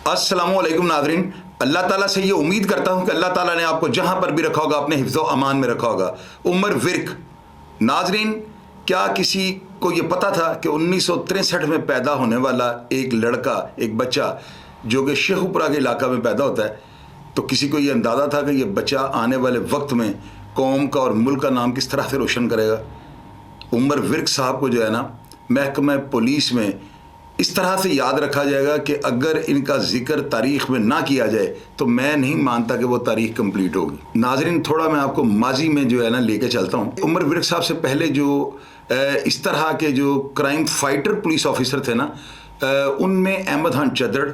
अस्सलामुअलैकुम नाज़रीन, अल्लाह ताला से ये उम्मीद करता हूँ कि अल्लाह ताला ने आपको जहाँ पर भी रखा होगा अपने हिफ्ज़ व अमान में रखा होगा। उमर विर्क नाज़रीन, क्या किसी को ये पता था कि 1963 में पैदा होने वाला एक लड़का, एक बच्चा जो कि शेखुपुरा के इलाका में पैदा होता है, तो किसी को ये अंदाज़ा था कि ये बच्चा आने वाले वक्त में कौम का और मुल्क का नाम किस तरह से रोशन करेगा। उमर विर्क साहब को जो है ना महकमा पुलिस में इस तरह से याद रखा जाएगा कि अगर इनका जिक्र तारीख़ में ना किया जाए तो मैं नहीं मानता कि वो तारीख़ कंप्लीट होगी। नाज़रीन, थोड़ा मैं आपको माजी में जो है ना लेके चलता हूँ। उमर विर्क साहब से पहले जो इस तरह के जो क्राइम फाइटर पुलिस ऑफिसर थे ना, उनमें अहमद खान चदड़,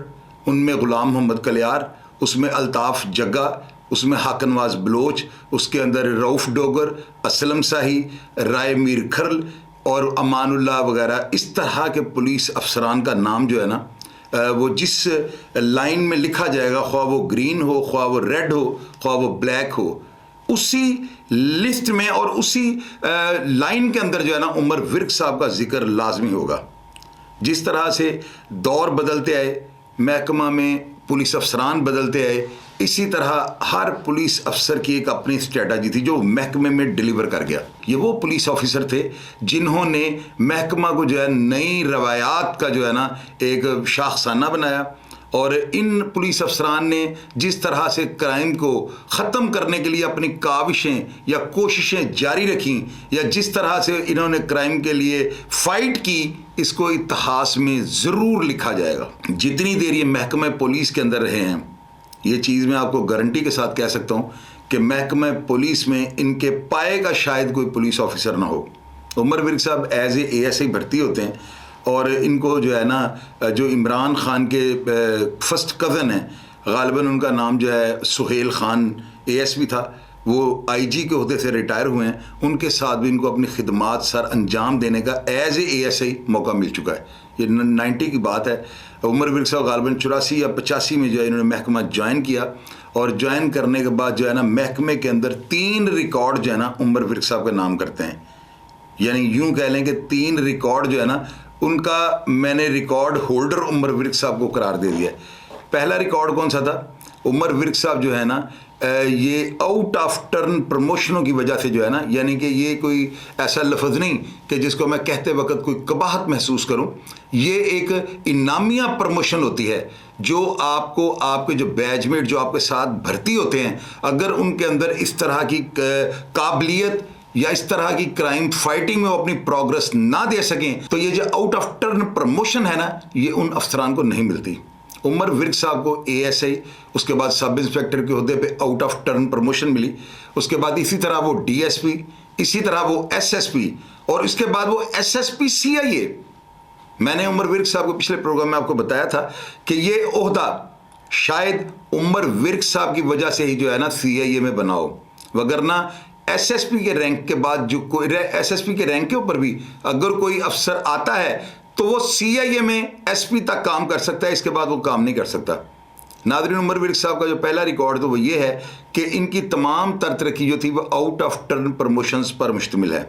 उनमें ग़ुलाम मोहम्मद कलियार, उसमें अल्ताफ़ जग्गा, उसमें हाकनवाज बलोच, उसके अंदर रऊफ़ डोगर, असलम शाही, राय मीर खरल और अमानुल्लाह वगैरह, इस तरह के पुलिस अफसरान का नाम जो है ना, वो जिस लाइन में लिखा जाएगा, ख्वाह वो ग्रीन हो, ख्वाह वो रेड हो, ख्वाह वो ब्लैक हो, उसी लिस्ट में और उसी लाइन के अंदर जो है ना उमर विर्क साहब का जिक्र लाजमी होगा। जिस तरह से दौर बदलते आए, महकमा में पुलिस अफसरान बदलते आए, इसी तरह हर पुलिस अफसर की एक अपनी स्ट्रेटजी थी जो महकमे में डिलीवर कर गया। ये वो पुलिस ऑफिसर थे जिन्होंने महकमा को जो है नई रवायात का जो है ना एक शाखसाना बनाया, और इन पुलिस अफसरान ने जिस तरह से क्राइम को ख़त्म करने के लिए अपनी काविशें या कोशिशें जारी रखीं, या जिस तरह से इन्होंने क्राइम के लिए फ़ाइट की, इसको इतिहास में ज़रूर लिखा जाएगा। जितनी देर ये महकमा पुलिस के अंदर रहे हैं, ये चीज़ मैं आपको गारंटी के साथ कह सकता हूँ कि महकमा पुलिस में इनके पाए का शायद कोई पुलिस ऑफिसर ना हो। उमर विर्क साहब एज ए ASI भर्ती होते हैं, और इनको जो है ना जो इमरान खान के फर्स्ट कज़न हैं, गालिबन उनका नाम जो है सुहेल खान ASP था, वो IG के होते से रिटायर हुए हैं, उनके साथ भी इनको अपनी खिदमात सर अंजाम देने का एज ए ASI मौका मिल चुका है। ये 90 की बात है। उमर विर्क साहब गालिबन 84 या 85 में जो है इन्होंने महकमा ज्वाइन किया, और ज्वाइन करने के बाद जो है ना महकमे के अंदर 3 रिकॉर्ड जो है ना उमर विर्क साहब का नाम करते हैं। यानी यूँ कह लें कि 3 रिकॉर्ड जो है ना उनका मैंने रिकॉर्ड होल्डर उमर विर्क साहब को करार दे दिया। पहला रिकॉर्ड कौन सा था? उमर विर्क साहब जो है ना ये आउट ऑफ टर्न प्रमोशनों की वजह से जो है ना, यानी कि ये कोई ऐसा लफ्ज़ नहीं कि जिसको मैं कहते वक्त कोई कबाहत महसूस करूं, ये एक इनामिया प्रमोशन होती है जो आपको आपके जो बैचमेट जो आपके साथ भर्ती होते हैं, अगर उनके अंदर इस तरह की काबिलियत या इस तरह की क्राइम फाइटिंग में वो अपनी प्रोग्रेस ना दे सकें, तो ये जो आउट ऑफ टर्न प्रमोशन है ना, ये उन अफसरान को नहीं मिलती। उमर विर्क साहब को ASI, उसके बाद सब इंस्पेक्टर के ओहदे पे आउट ऑफ टर्न प्रमोशन मिली, उसके बाद इसी तरह वो DSP, इसी तरह वो SSP, और इसके बाद वो SSP CIA। मैंने उमर विर्क साहब को पिछले प्रोग्राम में आपको बताया था कि ये ओहदा शायद उमर विर्क साहब की वजह से ही जो है ना CIA में बना हो, वगरना SSP के रैंक के बाद जो कोई SSP के रैंक के ऊपर भी अगर कोई अफसर आता है तो वो CIA में SP तक काम कर सकता है, इसके बाद वो काम नहीं कर सकता। नाज़रीन, उमर विर्क साहब का जो पहला रिकॉर्ड तो वो ये है कि इनकी तमाम तरक्की जो थी वो आउट ऑफ टर्न प्रमोशंस पर मुश्तमिल है।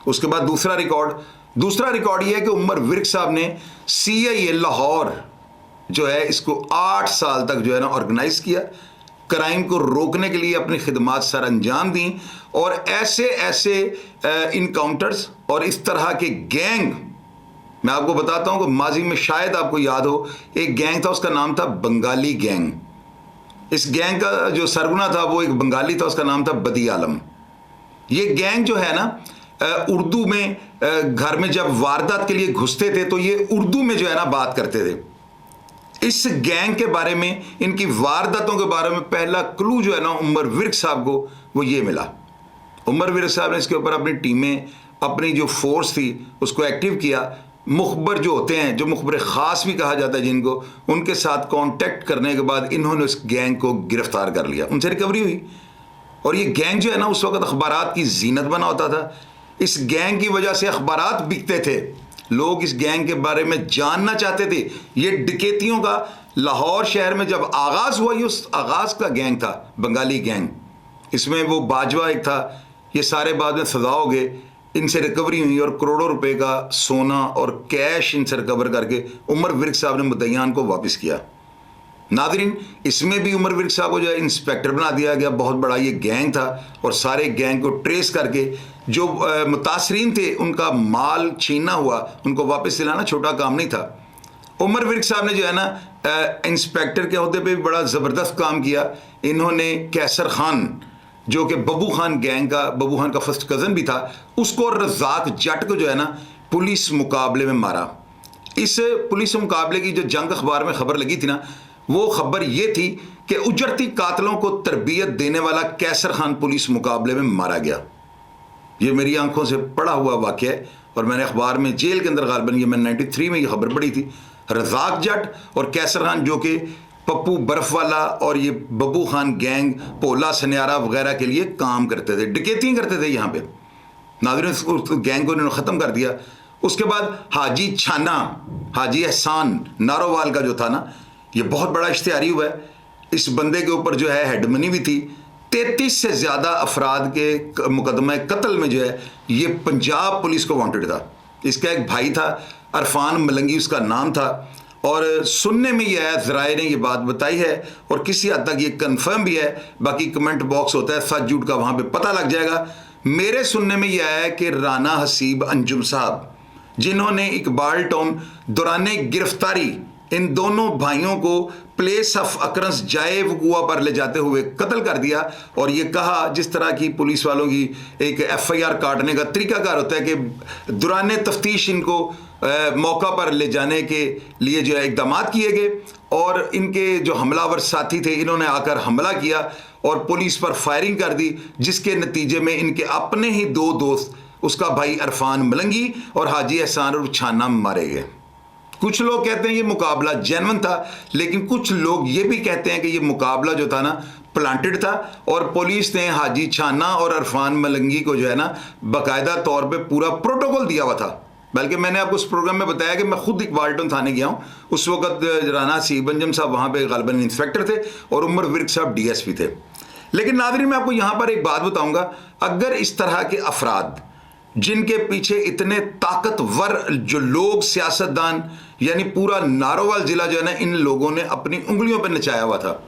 उसके बाद दूसरा रिकॉर्ड ये है कि उमर विर्क साहब ने CIA लाहौर जो है इसको 8 साल तक जो है ना ऑर्गेनाइज किया, क्राइम को रोकने के लिए अपनी खिदमात सर अंजाम दी, और ऐसे इनकाउंटर्स और इस तरह के गैंग, मैं आपको बताता हूं कि माजी में शायद आपको याद हो, एक गैंग था, उसका नाम था बंगाली गैंग। इस गैंग का जो सरगना था वो एक बंगाली था, उसका नाम था बदी आलम। ये गैंग जो है ना उर्दू में घर में जब वारदात के लिए घुसते थे तो ये उर्दू में जो है ना बात करते थे। इस गैंग के बारे में, इनकी वारदातों के बारे में पहला क्लू जो है ना उमर विर्क साहब को वो ये मिला। उमर विर्क साहब ने इसके ऊपर अपनी टीमें, अपनी जो फोर्स थी उसको एक्टिव किया। मुखबर जो होते हैं, जो मुखबर ख़ास भी कहा जाता है जिनको, उनके साथ कांटेक्ट करने के बाद इन्होंने उस गैंग को गिरफ्तार कर लिया, उनसे रिकवरी हुई। और ये गैंग जो है ना उस वक्त अखबारात की जीनत बना होता था। इस गैंग की वजह से अखबारात बिकते थे, लोग इस गैंग के बारे में जानना चाहते थे। ये डकैतियों का लाहौर शहर में जब आगाज़ हुआ, ये उस आगाज़ का गैंग था, बंगाली गैंग। इसमें वो बाजवा एक था, ये सारे बाद में सजा हो गए, इनसे रिकवरी हुई और करोड़ों रुपए का सोना और कैश इनसे रिकवर करके उमर विर्क साहब ने मुद्दईयान को वापस किया। नाज़रीन, इसमें भी उमर विर्क साहब को जो है इंस्पेक्टर बना दिया गया। बहुत बड़ा ये गैंग था और सारे गैंग को ट्रेस करके जो मुतासरीन थे उनका माल छीनना हुआ, उनको वापस दिलाना छोटा काम नहीं था। उमर विर्क साहब ने जो है ना इंस्पेक्टर के अहदे पे भी बड़ा ज़बरदस्त काम किया। इन्होंने कैसर खान जो कि बब्बू खान गैंग का, बब्बू खान का फर्स्ट कज़न भी था, उसको रज़ाक जट को जो है ना पुलिस मुकाबले में मारा। इस पुलिस मुकाबले की जो जंग अखबार में खबर लगी थी ना, वो खबर ये थी कि उजड़ती कातलों को तरबियत देने वाला कैसर खान पुलिस मुकाबले में मारा गया। ये मेरी आंखों से पढ़ा हुआ वाक़या है और मैंने अखबार में जेल के अंदर गालबन ये मैंने 93 में ये खबर पढ़ी थी। रज़ाक जट और कैसर खान जो कि पप्पू बर्फवाला और ये बब्बू खान गैंग, पोला सन्यारा वगैरह के लिए काम करते थे, डकैती करते थे यहाँ पे। नाज़रीन, उस गैंग को इन्होंने ख़त्म कर दिया। उसके बाद हाजी छाना, हाजी एहसान नारोवाल का जो था ना, ये बहुत बड़ा इश्तिहारी हुआ है। इस बंदे के ऊपर जो है हेडमनी भी थी। 33 से ज़्यादा अफराद के मुकदमा कत्ल में जो है ये पंजाब पुलिस को वांटेड था। इसका एक भाई था, अरफान मलंगी उसका नाम था। और सुनने में यह है, ज़राए ने ये बात बताई है और किसी हद तक ये कंफर्म भी है, बाकी कमेंट बॉक्स होता है सच झूठ का, वहाँ पे पता लग जाएगा। मेरे सुनने में यह है कि राना हसीब अंजुम साहब, जिन्होंने इकबाल टाउन दौराने गिरफ्तारी इन दोनों भाइयों को प्लेस ऑफ अकरेंस जाए वकूआ पर ले जाते हुए कत्ल कर दिया। और ये कहा, जिस तरह की पुलिस वालों की एक FIR काटने का तरीकाकार होता है कि दौरान तफ्तीश इनको मौका पर ले जाने के लिए जो है इकदाम किए गए और इनके जो हमलावर साथी थे इन्होंने आकर हमला किया और पुलिस पर फायरिंग कर दी, जिसके नतीजे में इनके अपने ही 2 दोस्त, उसका भाई अरफान मलंगी और हाजी एहसान और छाना मारे गए। कुछ लोग कहते हैं ये मुकाबला जेन्युइन था, लेकिन कुछ लोग ये भी कहते हैं कि ये मुकाबला जो था ना प्लांटेड था और पुलिस ने हाजी छाना और अरफान मलंगी को जो है ना बाकायदा तौर पे पूरा प्रोटोकॉल दिया हुआ था। बल्कि मैंने आपको उस प्रोग्राम में बताया कि मैं खुद इकबाल टाउन थाने गया हूँ। उस वक्त राना हसीब अंजुम साहब वहाँ पे गालिबन इंस्पेक्टर थे और उमर विर्क साहब DSP थे। लेकिन नाज़रीन, मैं आपको यहाँ पर एक बात बताऊँगा, अगर इस तरह के अफराद जिनके पीछे इतने ताकतवर जो लोग, सियासतदान, यानी पूरा नारोवाल जिला जो है ना इन लोगों ने अपनी उंगलियों पर नचाया हुआ था।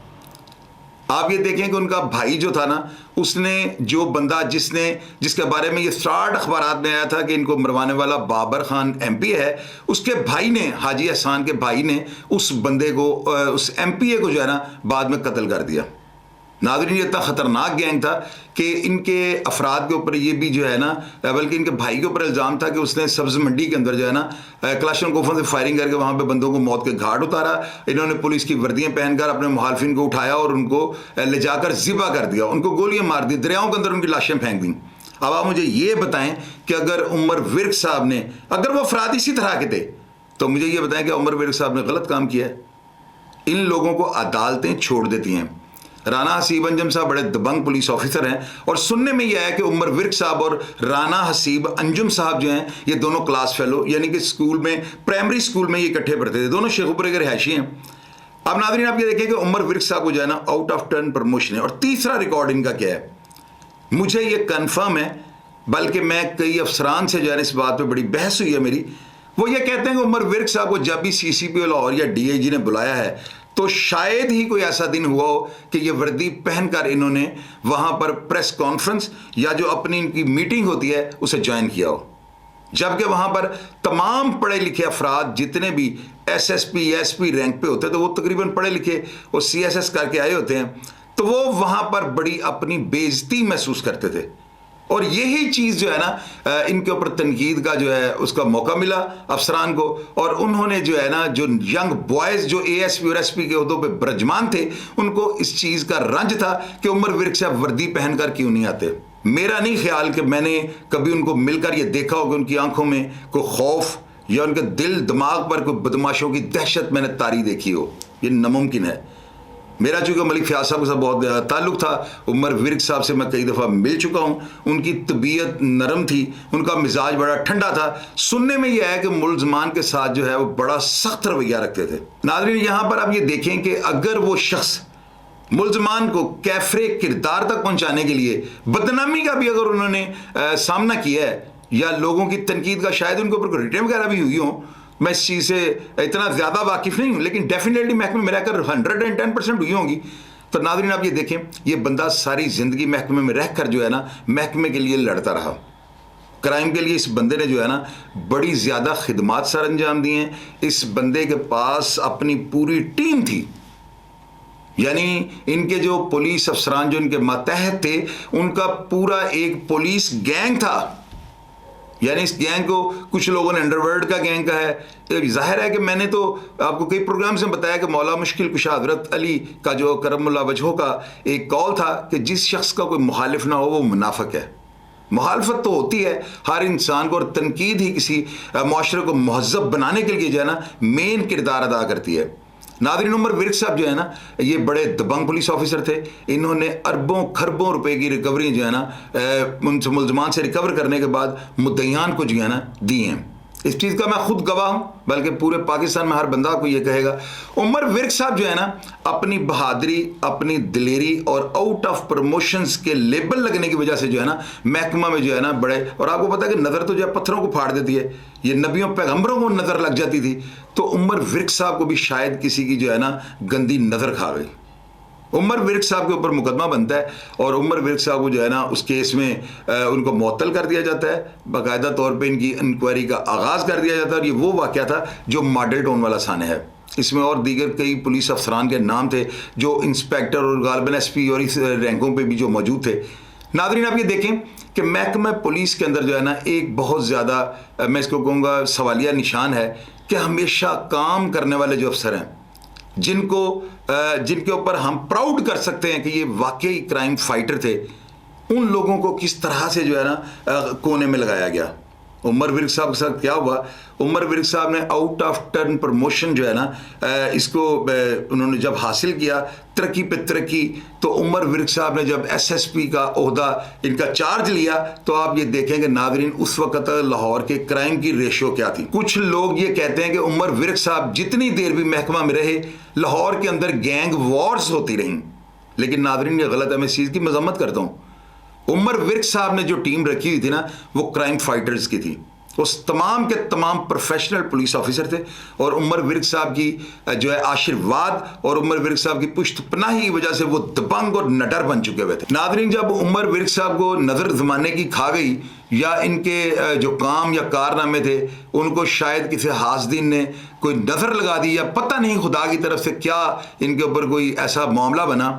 आप ये देखें कि उनका भाई जो था ना, उसने जो बंदा जिसके बारे में ये स्टार्ट अखबारात में आया था कि इनको मरवाने वाला बाबर खान MP है, उसके भाई ने, हाजी एहसान के भाई ने उस बंदे को, उस MPA को जो है ना बाद में कत्ल कर दिया। नाज़रीन, ये इतना ख़तरनाक गैंग था कि इनके अफराद के ऊपर ये भी जो है ना, बल्कि इनके भाई के ऊपर इल्ज़ाम था कि उसने सब्ज़ मंडी के अंदर जो है ना कलाशनकोफ़ों से फायरिंग करके वहाँ पे बंदों को मौत के घाट उतारा। इन्होंने पुलिस की वर्दियाँ पहनकर अपने मुखालफिन को उठाया और उनको ले जाकर ज़िबा कर दिया, उनको गोलियाँ मार दी, दरियाओं के अंदर उनकी लाशें फेंक दी। अब आप मुझे ये बताएं कि अगर उमर विर्क साहब ने, अगर वो अफराद इसी तरह के थे, तो मुझे ये बताएं कि उमर विर्क साहब ने गलत काम किया है। इन लोगों को अदालतें छोड़ देती हैं। राना हसीब अंजुम साहब बड़े दबंग पुलिस ऑफिसर हैं और सुनने में यह है कि उमर विर्क साहब और राना हसीब अंजुम साहब जो हैं ये दोनों क्लास फेलो, यानी कि स्कूल में, प्राइमरी स्कूल में ये इकट्ठे पढ़ते थे, दोनों शेखुपुरे के रिहायशी हैं। अब नाज़रीन, आप ये देखें कि उमर विर्क साहब को जो है ना आउट ऑफ टर्न प्रमोशन है। और तीसरा रिकॉर्ड इनका क्या है, मुझे ये कन्फर्म है, बल्कि मैं कई अफसरान से जो है इस बात पर बड़ी बहस हुई है मेरी। वो ये कहते हैं कि उमर विर्क साहब को जब भी CCP लाहौर या DIG ने बुलाया है तो शायद ही कोई ऐसा दिन हुआ हो कि ये वर्दी पहनकर इन्होंने वहाँ पर प्रेस कॉन्फ्रेंस या जो अपनी इनकी मीटिंग होती है उसे ज्वाइन किया हो। जबकि वहाँ पर तमाम पढ़े लिखे अफराद जितने भी SSP SP रैंक पे होते हैं, तो वो तकरीबन पढ़े लिखे और CSS करके आए होते हैं, तो वो वहाँ पर बड़ी अपनी बेइज्जती महसूस करते थे। और यही चीज़ जो है ना इनके ऊपर तनकीद का जो है उसका मौका मिला अफसरान को, और उन्होंने जो है ना जो यंग बॉयज़ जो ASP और SP के उहदों पे बरजमान थे, उनको इस चीज़ का रंज था कि उमर विर्क साहब वर्दी पहनकर क्यों नहीं आते। मेरा नहीं ख्याल कि मैंने कभी उनको मिलकर ये देखा हो कि उनकी आंखों में कोई खौफ या उनके दिल दिमाग पर कोई बदमाशों की दहशत मैंने तारी देखी हो, ये नामुमकिन है। मेरा चूँकि मलिक फ़याज़ साहब के साथ बहुत ताल्लुक़ था, उमर विर्क साहब से मैं कई दफ़ा मिल चुका हूँ, उनकी तबीयत नरम थी, उनका मिजाज बड़ा ठंडा था। सुनने में यह है कि मुलज़मान के साथ जो है वो बड़ा सख्त रवैया रखते थे। नाज़रीन, यहाँ पर आप ये देखें कि अगर वो शख्स मुलज़मान को कैफरे किरदार तक पहुँचाने के लिए बदनामी का भी अगर उन्होंने सामना किया है या लोगों की तनकीद का शायद उनके ऊपर रिटर्न वगैरह भी हुई हो, मैं इस चीज़ से इतना ज़्यादा वाकिफ़ नहीं हूँ, लेकिन डेफिनेटली महकमे में रहकर 110% हुई होंगी। तो नाज़रीन आप ये देखें, ये बंदा सारी ज़िंदगी महकमे में रहकर जो है ना महकमे के लिए लड़ता रहा। क्राइम के लिए इस बंदे ने जो है ना बड़ी ज़्यादा खिदमात सर अंजाम दी हैं। इस बंदे के पास अपनी पूरी टीम थी, यानी इनके जो पुलिस अफसरान जो इनके मातहत थे उनका पूरा एक पुलिस गैंग था। यानी इस गैंग को कुछ लोगों ने अंडरवर्ल्ड का गैंग कहा है। जाहिर है कि मैंने तो आपको कई प्रोग्राम्स में बताया कि मौला मुश्किल कुशा हज़रत अली का जो करमुल्लाह वजहो का एक कौल था कि जिस शख्स का कोई मुखालिफ ना हो वो मुनाफिक है। मुखालफत तो होती है हर इंसान को, और तनकीद ही किसी माशरे को महज़ब बनाने के लिए जो है ना मेन किरदार अदा करती है। नाज़रीन, उमर विर्क साहब जो है ना ये बड़े दबंग पुलिस ऑफिसर थे। इन्होंने अरबों खरबों रुपए की रिकवरी जो है ना उनसे मुल्ज़मान से रिकवर करने के बाद मुद्दईयान को जो है ना दी हैं। इस चीज़ का मैं खुद गवाह हूँ, बल्कि पूरे पाकिस्तान में हर बंदा को ये कहेगा। उमर विर्क साहब जो है ना अपनी बहादुरी, अपनी दिलेरी और आउट ऑफ प्रमोशंस के लेबल लगने की वजह से जो है ना महकमा में जो है ना बड़े, और आपको पता है कि नज़र तो जो है पत्थरों को फाड़ देती है, ये नबियों पैगंबरों को नज़र लग जाती थी, तो उमर विर्क साहब को भी शायद किसी की जो है ना गंदी नज़र खा गई। उमर विर्क साहब के ऊपर मुकदमा बनता है और उमर विर्क साहब को जो है ना उस केस में उनको मुअत्तल कर दिया जाता है। बाकायदा तौर पे इनकी इंक्वायरी का आगाज़ कर दिया जाता है। और ये वो वाक़या था जो मॉडल टाउन वाला थाना है। इसमें और दीगर कई पुलिस अफसरान के नाम थे जो इंस्पेक्टर और गालिबन SP और इस रैंकों पर भी जो मौजूद थे। नाज़रीन आप ये देखें कि महकमा पुलिस के अंदर जो है ना एक बहुत ज़्यादा मैं इसको कहूँगा सवालिया निशान है कि हमेशा काम करने वाले जो अफसर हैं, जिनके ऊपर हम प्राउड कर सकते हैं कि ये वाकई क्राइम फाइटर थे, उन लोगों को किस तरह से जो है ना कोने में लगाया गया। उमर विर्क साहब के साथ क्या हुआ, उमर विर्क साहब ने आउट ऑफ टर्न प्रमोशन जो है ना इसको उन्होंने जब हासिल किया, तरक्की पे तरक्की, तो उमर विर्क साहब ने जब SSP का ओहदा इनका चार्ज लिया, तो आप ये देखेंगे नाज़रीन उस वक़्त लाहौर के क्राइम की रेशो क्या थी। कुछ लोग ये कहते हैं कि उमर विर्क साहब जितनी देर भी महकमा में रहे लाहौर के अंदर गैंग वॉर्स होती रहीं, लेकिन नाज़रीन ये गलत है, मैं इस चीज़ की मजम्मत करता हूँ। उमर विर्क साहब ने जो टीम रखी हुई थी ना वो क्राइम फाइटर्स की थी, उस तमाम के तमाम प्रोफेशनल पुलिस ऑफिसर थे। और उमर विर्क साहब की जो है आशीर्वाद और उमर विर्क साहब की पुश्तपनाही की वजह से वो दबंग और नडर बन चुके हुए थे। नाज़रीन, जब उमर विर्क साहब को नज़र ज़माने की खा गई या इनके जो काम या कारनामे थे उनको शायद किसी हासदीन ने कोई नज़र लगा दी, या पता नहीं खुदा की तरफ से क्या इनके ऊपर कोई ऐसा मामला बना,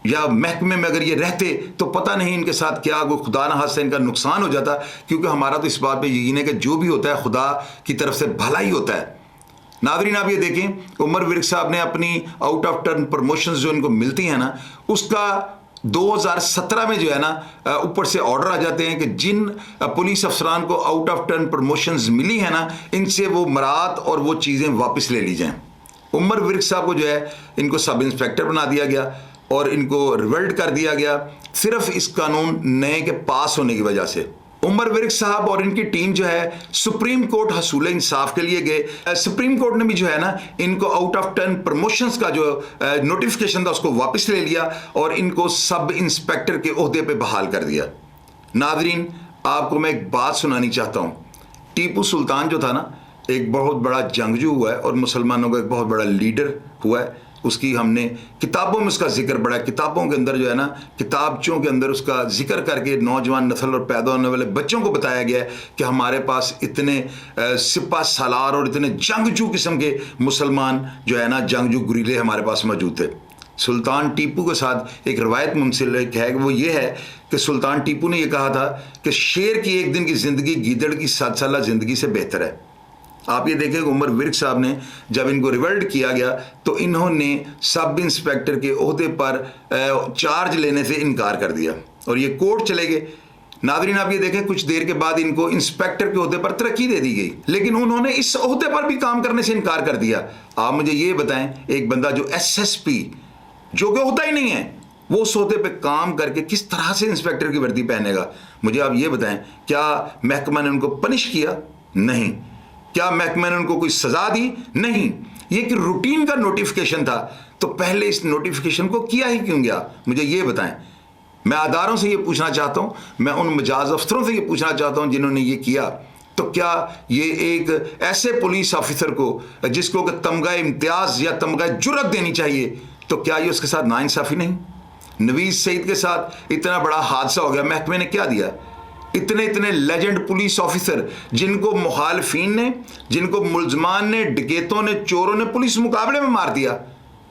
या महकमे में अगर ये रहते तो पता नहीं इनके साथ क्या कोई खुदा न खास्ता इनका नुकसान हो जाता। क्योंकि हमारा तो इस बात पे यकीन है कि जो भी होता है खुदा की तरफ से भला ही होता है। नाज़रीन आप ये देखें, उमर विर्क साहब ने अपनी आउट ऑफ टर्न प्रमोशंस जो इनको मिलती हैं ना उसका 2017 में जो है ना ऊपर से ऑर्डर आ जाते हैं कि जिन पुलिस अफसरान को आउट ऑफ टर्न प्रमोशंस मिली है ना इनसे वो मरात और वो चीज़ें वापस ले ली जाएँ। उमर विर्क साहब को जो है इनको सब इंस्पेक्टर बना दिया गया और इनको रिवल्ट कर दिया गया सिर्फ इस कानून नए के पास होने की वजह से। उमर विर्क साहब और इनकी टीम जो है सुप्रीम कोर्ट हसूल इंसाफ के लिए गए। सुप्रीम कोर्ट ने भी जो है ना इनको आउट ऑफ टर्न प्रमोशंस का जो नोटिफिकेशन था उसको वापस ले लिया और इनको सब इंस्पेक्टर के ओहदे पे बहाल कर दिया। नाजरीन आपको मैं एक बात सुनानी चाहता हूँ। टीपू सुल्तान जो था ना एक बहुत बड़ा जंगजू हुआ है और मुसलमानों का एक बहुत बड़ा लीडर हुआ है। उसकी हमने किताबों में उसका जिक्र बड़ा है, किताबों के अंदर जो है ना किताबचों के अंदर उसका जिक्र करके नौजवान नस्ल और पैदा होने वाले बच्चों को बताया गया है कि हमारे पास इतने सिपा सालार और इतने जंगजू किस्म के मुसलमान जो है ना जंगजू गुरीले हमारे पास मौजूद थे। सुल्तान टीपू के साथ एक रवायत मुंसलिक है, वो ये है कि सुल्तान टीपू ने यह कहा था कि शेर की एक दिन की ज़िंदगी गीदड़ की 7 साल ज़िंदगी से बेहतर है। आप ये देखें उमर विर्क साहब ने जब इनको रिवल्ट किया गया तो इन्होंने सब इंस्पेक्टर के ओहदे पर चार्ज लेने से इनकार कर दिया और ये कोर्ट चले गए। नाज़रीन आप ये देखें कुछ देर के बाद इनको इंस्पेक्टर के ओहदे पर तरक्की दे दी गई, लेकिन उन्होंने इस ओहदे पर भी काम करने से इनकार कर दिया। आप मुझे ये बताएं, एक बंदा जो SSP जो कि होता ही नहीं है वो उस ओहदे पे काम करके किस तरह से इंस्पेक्टर की वर्दी पहनेगा? मुझे आप ये बताएं, क्या महकमा ने उनको पनिश किया? नहीं। क्या महकमा ने उनको कोई सजा दी? नहीं। ये कि रूटीन का नोटिफिकेशन था, तो पहले इस नोटिफिकेशन को किया ही क्यों गया? मुझे ये बताएं। मैं अदारों से ये पूछना चाहता हूं, मैं उन मजाज अफसरों से ये पूछना चाहता हूं जिन्होंने ये किया, तो क्या ये एक ऐसे पुलिस ऑफिसर को जिसको तमगा इम्तियाज या तमगा जुर्रत देनी चाहिए, तो क्या ये उसके साथ नाइंसाफ़ी नहीं? नवीज़ सईद के साथ इतना बड़ा हादसा हो गया, महकमे ने क्या दिया? इतने इतने लेजेंड पुलिस ऑफिसर जिनको मुखालफीन ने, जिनको मुलजमान ने, डकैतों ने, चोरों ने पुलिस मुकाबले में मार दिया,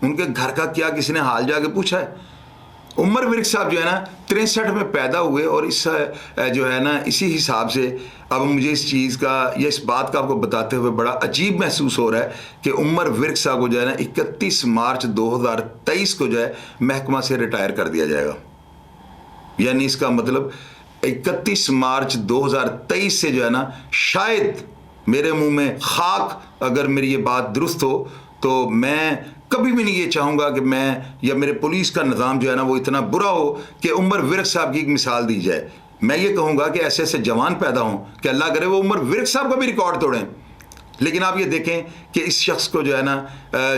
उनके घर का क्या किसी ने हाल जाके पूछा है? उमर विर्क साहब जो है ना 63 में पैदा हुए और इस जो है ना इसी हिसाब से अब मुझे इस चीज़ का या इस बात का आपको बताते हुए बड़ा अजीब महसूस हो रहा है कि उमर विर्क साहब को जो है ना 31 मार्च 2023 को जो है महकमा से रिटायर कर दिया जाएगा। यानी इसका मतलब 31 मार्च 2023 से जो है ना शायद मेरे मुंह में खाक, अगर मेरी ये बात दुरुस्त हो तो मैं कभी भी नहीं ये चाहूँगा कि मैं या मेरे पुलिस का निज़ाम जो है ना वो इतना बुरा हो कि उमर विर्क साहब की एक मिसाल दी जाए। मैं ये कहूँगा कि ऐसे ऐसे जवान पैदा हों कि अल्लाह करे वो उमर विर्क साहब का भी रिकॉर्ड तोड़ें। लेकिन आप ये देखें कि इस शख्स को जो है ना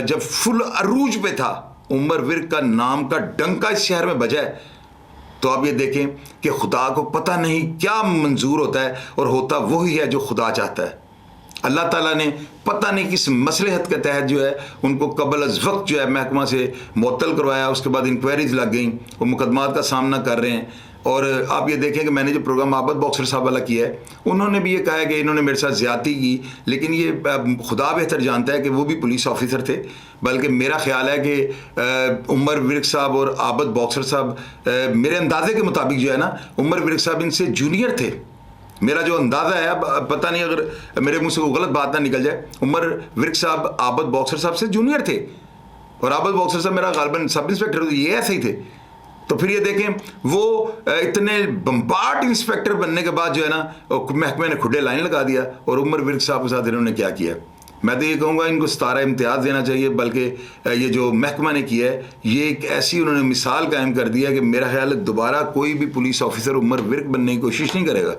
जब फुल अरूज पे था, उमर विर्क का नाम का डंका इस शहर में बजा है, तो आप ये देखें कि खुदा को पता नहीं क्या मंजूर होता है और होता वही है जो खुदा चाहता है। अल्लाह ताला ने पता नहीं किस मसलहत के तहत जो है उनको कबल अज़ वक्त जो है महकमा से मुअत्तल करवाया। उसके बाद इंक्वायरीज लग गई, वो मुकदमात का सामना कर रहे हैं। और आप ये देखें कि मैंने जो प्रोग्राम आबद बॉक्सर साहब वाला किया है, उन्होंने भी ये कहा है कि इन्होंने मेरे साथ ज़्यादती की, लेकिन ये खुदा बेहतर जानता है कि वो भी पुलिस ऑफिसर थे। बल्कि मेरा ख्याल है कि उमर विर्क साहब और आबद बॉक्सर साहब मेरे अंदाजे के मुताबिक जो है ना उमर विर्क साहब इनसे जूनियर थे। मेरा जो अंदाज़ा है, अब पता नहीं अगर मेरे मुंह से कोई गलत बात ना निकल जाए, उमर विर्क साहब आबद बॉक्सर साहब से जूनियर थे और आबद बॉक्सर साहब मेरा गालबन सब इंस्पेक्टर थे, ये ऐसे ही थे। तो फिर ये देखें वो इतने बम्बार्ड इंस्पेक्टर बनने के बाद जो है ना महकमे ने खुडे लाइन लगा दिया और उमर विर्क साहब के साथ इन्होंने क्या किया। मैं तो ये कहूँगा इनको 17 इम्तियाज़ देना चाहिए। बल्कि ये जो महकमा ने किया है ये एक ऐसी उन्होंने मिसाल कायम कर दिया कि मेरा ख्याल है दोबारा कोई भी पुलिस ऑफिसर उमर विर्क बनने की कोशिश नहीं करेगा।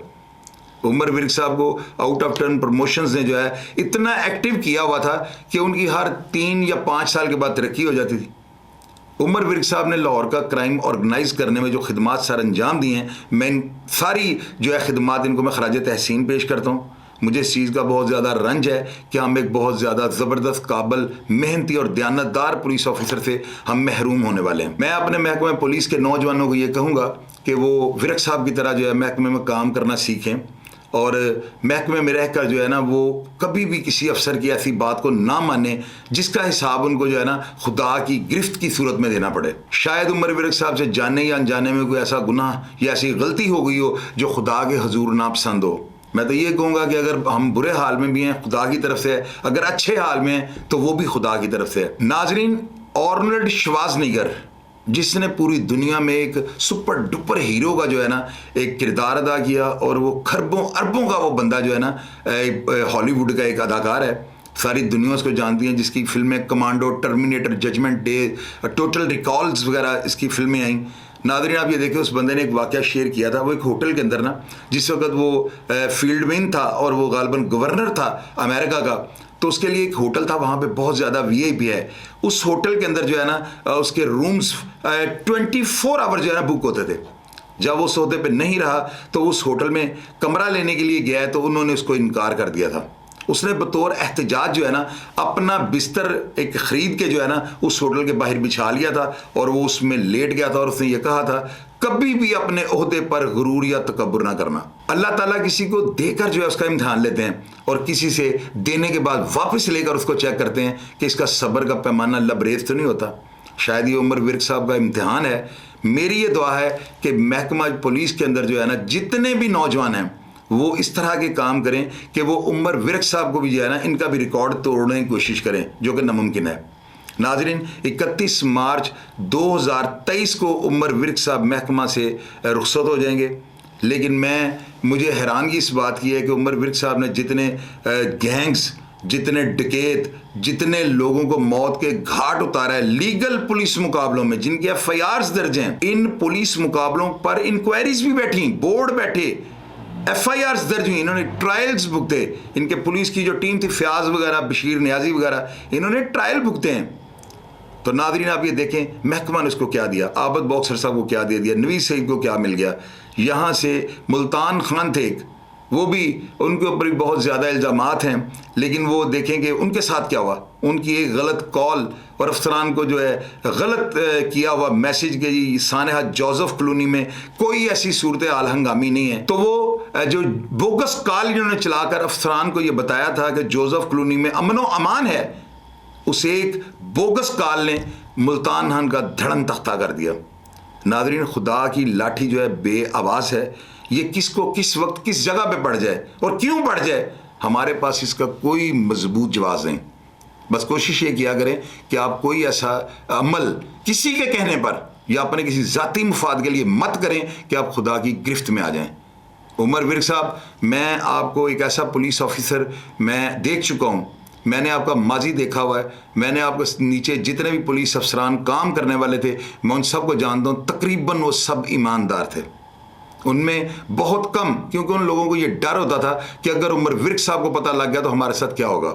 उमर विर्क साहब को आउट ऑफ टर्न प्रमोशंस ने जो है इतना एक्टिव किया हुआ था कि उनकी हर 3 या 5 साल के बाद तरक्की हो जाती थी। उमर विर्क साहब ने लाहौर का क्राइम ऑर्गेनाइज करने में जो खिदमात सर अंजाम दी हैं, मैं सारी जो है खिदमात इनको मैं खराज तहसीन पेश करता हूँ। मुझे इस चीज़ का बहुत ज़्यादा रंज है कि हम एक बहुत ज़्यादा ज़बरदस्त, काबिल, मेहनती और दयानतदार पुलिस ऑफिसर से हम महरूम होने वाले हैं। मैं अपने महकमे पुलिस के नौजवानों को ये कहूँगा कि वो विर्क साहब की तरह जो है महकमे में काम करना सीखें और महकमे में रहकर जो है ना वो कभी भी किसी अफसर की ऐसी बात को ना माने जिसका हिसाब उनको जो है ना खुदा की गिरफ्त की सूरत में देना पड़े। शायद उमर विर्क साहब से जाने या अनजाने में कोई ऐसा गुनाह या ऐसी गलती हो गई हो जो खुदा के हुजूर नापसंद हो। मैं तो ये कहूँगा कि अगर हम बुरे हाल में भी हैं खुदा की तरफ से है, अगर अच्छे हाल में हैं तो वो भी खुदा की तरफ से है। नाजरीन, आर्नल्ड श्वार्ज़नेगर जिसने पूरी दुनिया में एक सुपर डुपर हीरो का जो है ना एक किरदार अदा किया और वो खरबों अरबों का वो बंदा जो है ना हॉलीवुड का एक अदाकार है, सारी दुनिया उसको जानती है, जिसकी फिल्में Commando, Terminator, Judgment Day, Total Recalls वगैरह इसकी फिल्में आई। नाज़रीन, आप ये देखिए उस बंदे ने एक वाक़या शेयर किया था। वो एक होटल के अंदर ना जिस वक्त वो फील्डमैन था और वो गालिबन गवर्नर था अमेरिका का, तो उसके लिए एक होटल था, वहाँ पे बहुत ज़्यादा वीआईपी है। उस होटल के अंदर जो है ना उसके रूम्स 24 आवर जो है ना बुक होते थे। जब वो सौदे पे नहीं रहा तो उस होटल में कमरा लेने के लिए गया है तो उन्होंने उसको इनकार कर दिया था। उसने बतौर एहतजाज जो है ना अपना बिस्तर एक ख़रीद के जो है ना उस होटल के बाहर बिछा लिया था और वो उसमें लेट गया था और उसने ये कहा था कभी भी अपने ओहदे पर गुरूर या तकब्बुर ना करना। अल्लाह ताला किसी को देकर जो है उसका इम्तिहान लेते हैं और किसी से देने के बाद वापस लेकर उसको चेक करते हैं कि इसका सब्र का पैमाना लबरेज तो नहीं होता। शायद ये उमर विर्क साहब का इम्तिहान है। मेरी ये दुआ है कि महकमा पुलिस के अंदर जो है ना जितने भी नौजवान हैं वो इस तरह के काम करें कि वो उमर विर्क साहब को भी जो है ना इनका भी रिकॉर्ड तोड़ने की कोशिश करें, जो कि नामुमकिन है। नाजरीन, 31 मार्च 2023 को उमर विर्क साहब महकमा से रुखसत हो जाएंगे। लेकिन मुझे हैरानगी इस बात की है कि उमर विर्क साहब ने जितने गैंग्स, जितने डकैत, जितने लोगों को मौत के घाट उतारा है लीगल पुलिस मुकाबलों में, जिनके एफआईआर्स दर्ज हैं, इन पुलिस मुकाबलों पर इंक्वायरीज भी बैठी, बोर्ड बैठे, एफआईआर्स दर्ज हुई, इन्होंने ट्रायल्स भुगते। इनके पुलिस की जो टीम थी, फयाज वगैरह, बशीर नियाजी वगैरह, इन्होंने ट्रायल भुगते हैं। तो नाजरीन, आप ये देखें महकमा ने उसको क्या दिया, आबद बॉक्सर साहब को क्या दे दिया, नवीज़ सईद को क्या मिल गया। यहाँ से मुल्तान खान थे, वो भी, उनके ऊपर भी बहुत ज़्यादा इल्ज़ामात हैं, लेकिन वो देखें कि उनके साथ क्या हुआ। उनकी एक गलत कॉल और अफसरान को जो है गलत किया हुआ मैसेज के जी सानहा जोसेफ कॉलोनी में कोई ऐसी सूरत हाल हंगामी नहीं है, तो वो जो बोगस कॉल इन्होंने चलाकर अफसरान को ये बताया था कि जोसेफ कॉलोनी में अमन व अमान है, उस एक बोगस कॉल ने मुल्तान खान का धड़न तख्ता कर दिया। नाज़रीन, खुदा की लाठी जो है बे आवाज़ है, ये किसको किस वक्त किस जगह पे पड़ जाए और क्यों पड़ जाए, हमारे पास इसका कोई मजबूत जवाब नहीं। बस कोशिश ये किया करें कि आप कोई ऐसा अमल किसी के कहने पर या अपने किसी ज़ाती मुफाद के लिए मत करें कि आप खुदा की गिरफ्त में आ जाएं। उमर विर्क साहब, मैं आपको एक ऐसा पुलिस ऑफिसर मैं देख चुका हूँ, मैंने आपका माजी देखा हुआ है, मैंने आपको नीचे जितने भी पुलिस अफसरान काम करने वाले थे मैं उन सबको जानता हूँ, तकरीबन वो सब ईमानदार थे। उनमें बहुत कम, क्योंकि उन लोगों को ये डर होता था कि अगर उमर विर्क साहब को पता लग गया तो हमारे साथ क्या होगा।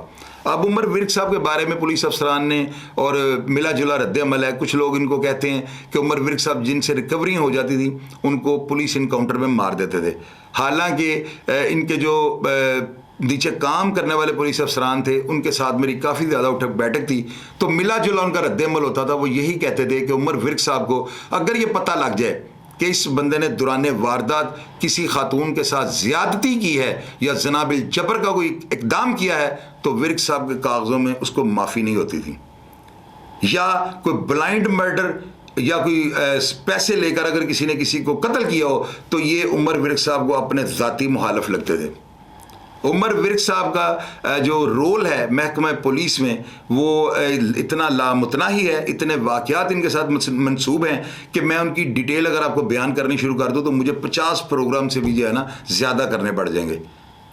अब उमर विर्क साहब के बारे में पुलिस अफसरान ने और मिला जुला रद्द अमल है। कुछ लोग इनको कहते हैं कि उमर विर्क साहब जिनसे रिकवरी हो जाती थी उनको पुलिस इनकाउंटर में मार देते थे। हालांकि इनके जो नीचे काम करने वाले पुलिस अफसरान थे उनके साथ मेरी काफ़ी ज़्यादा उठक बैठक थी, तो मिला जुला उनका रद्द अमल होता था। वो यही कहते थे कि उमर विर्क साहब को अगर ये पता लग जाए कि इस बंदे ने दौरान वारदात किसी खातून के साथ ज़्यादती की है या जनाबिल जबर का कोई इकदाम किया है तो विर्क साहब के कागज़ों में उसको माफ़ी नहीं होती थी। या कोई ब्लाइंड मर्डर या कोई पैसे लेकर अगर किसी ने किसी को कत्ल किया हो तो ये उमर विर्क साहब को अपने ज़ाती मुखालिफ लगते थे। उमर विर्क साहब का जो रोल है महकमा पुलिस में वो इतना लामुतनाही है, इतने वाक़यात इनके साथ मंसूब हैं कि मैं उनकी डिटेल अगर आपको बयान करनी शुरू कर दूँ तो मुझे 50 प्रोग्राम से भी जो है ना ज़्यादा करने पड़ जाएंगे।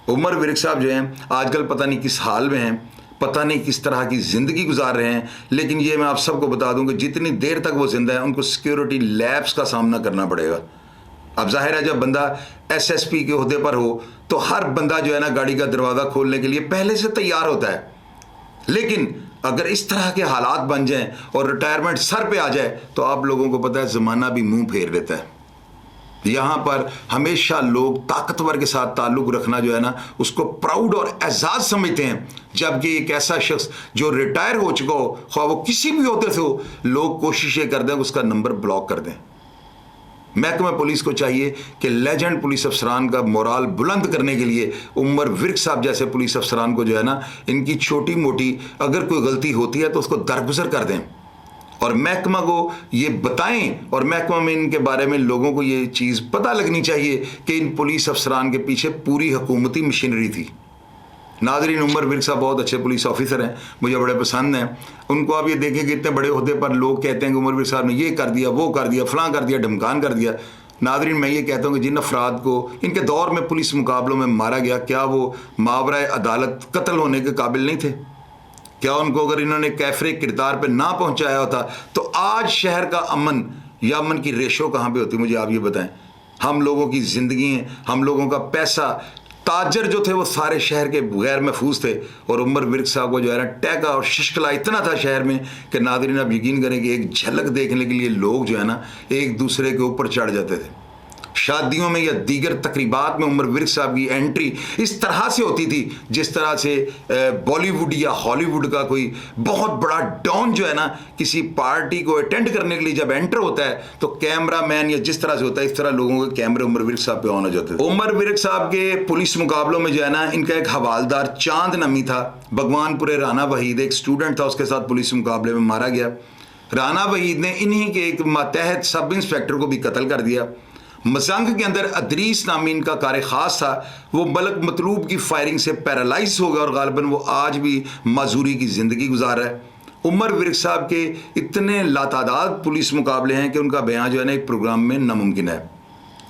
उमर विर्क साहब जो हैं आजकल पता नहीं किस हाल में हैं, पता नहीं किस तरह की ज़िंदगी गुजार रहे हैं, लेकिन ये मैं आप सबको बता दूँ कि जितनी देर तक वो ज़िंदा है उनको सिक्योरिटी लैब्स का सामना करना पड़ेगा। अब जाहिर है जब बंदा एसएसपी के ओहदे पर हो तो हर बंदा जो है ना गाड़ी का दरवाज़ा खोलने के लिए पहले से तैयार होता है, लेकिन अगर इस तरह के हालात बन जाएं और रिटायरमेंट सर पे आ जाए तो आप लोगों को पता है ज़माना भी मुंह फेर लेता है। यहाँ पर हमेशा लोग ताकतवर के साथ ताल्लुक़ रखना जो है ना उसको प्राउड और एजाज़ समझते हैं, जबकि एक ऐसा शख्स जो रिटायर हो चुका हो ख्वाह वो किसी भी होते से हो, लोग कोशिशें कर दें उसका नंबर ब्लॉक कर दें। महकमा पुलिस को चाहिए कि लेजेंड पुलिस अफसरान का मोराल बुलंद करने के लिए उमर विर्क साहब जैसे पुलिस अफसरान को जो है ना इनकी छोटी मोटी अगर कोई गलती होती है तो उसको दरगुजर कर दें और महकमा को ये बताएं और महकमा में इनके बारे में लोगों को ये चीज़ पता लगनी चाहिए कि इन पुलिस अफसरान के पीछे पूरी हुकूमती मशीनरी थी। नाज़रीन, उमर विर्क साहब बहुत अच्छे पुलिस ऑफिसर हैं, मुझे बड़े पसंद हैं। उनको आप ये देखें कि इतने बड़े ओहदे पर लोग कहते हैं कि उमर विर्क साहब ने ये कर दिया, वो कर दिया, फलां कर दिया, ढमकान कर दिया। नाज़रीन, मैं ये कहता हूँ कि जिन अफराद को इनके दौर में पुलिस मुकाबलों में मारा गया, क्या वो मावराए अदालत कत्ल होने के काबिल नहीं थे? क्या उनको अगर इन्होंने कैफरे किरदार पर ना पहुँचाया होता तो आज शहर का अमन या अमन की रेशो कहाँ पर होती? मुझे आप ये बताएं। हम लोगों की ज़िंदगी, हम लोगों का पैसा, ताजर जो थे वो सारे शहर के गैर महफूज थे और उमर विर्क साहब को जो है ना टैका और शिशकला इतना था शहर में कि नाज़रीन आप यकीन करें कि एक झलक देखने के लिए लोग जो है ना एक दूसरे के ऊपर चढ़ जाते थे। शादियों में या दीगर तकरीबात में उमर विर्क साहब की एंट्री इस तरह से होती थी जिस तरह से बॉलीवुड या हॉलीवुड का कोई बहुत बड़ा डॉन जो है ना किसी पार्टी को अटेंड करने के लिए जब एंटर होता है तो कैमरा मैन या जिस तरह से होता है इस तरह लोगों के कैमरे उमर विर्क साहब पे ऑन हो जाते थे। उमर विर्क साहब के पुलिस मुकाबलों में जो है ना इनका एक हवालदार चांद नमी था, भगवानपुरे राना वहीद एक स्टूडेंट था, उसके साथ पुलिस मुकाबले में मारा गया। राना वहीद ने इन्हीं के एक मातहत सब इंस्पेक्टर को भी कत्ल कर दिया। मजंग के अंदर अदरीस नामी इनका कार ख़ास था, वो मलक मतलूब की फायरिंग से पैरालाइज हो गया और गालिबन वो आज भी माजूरी की ज़िंदगी गुजार रहा है। उमर विर्क साहब के इतने लातादाद पुलिस मुकाबले हैं कि उनका बयान जो है ना एक प्रोग्राम में नामुमकिन है।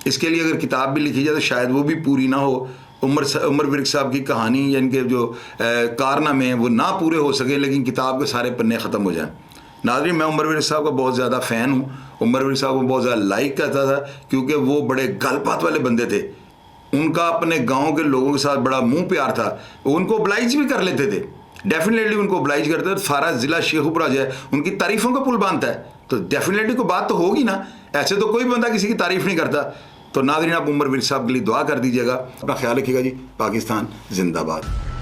इसके लिए अगर किताब भी लिखी जाए तो शायद वो भी पूरी ना हो। उमर विर्क साहब की कहानी या इनके जो कारनामे हैं वो ना पूरे हो सके, लेकिन किताब के सारे पन्ने ख़त्म हो जाएँ। नाज़रीन, मैं उमर विर्क साहब का बहुत ज़्यादा फ़ैन हूँ। उमर विर्क साहब को बहुत ज़्यादा लाइक करता था क्योंकि वो बड़े गलबात वाले बंदे थे। उनका अपने गांव के लोगों के साथ बड़ा मुंह प्यार था, उनको oblige भी कर लेते थे, डेफिनेटली उनको oblige करते थे। सारा ज़िला शेखुपुरा जो है उनकी तारीफ़ों का पुल बांधता है, तो डेफिनेटली कोई बात तो होगी ना। ऐसे तो कोई बंदा किसी की तारीफ़ नहीं करता। तो नाज़रीन आप उमर विर्क साहब के लिए दुआ कर दीजिएगा। अपना ख्याल रखिएगा जी। पाकिस्तान जिंदाबाद।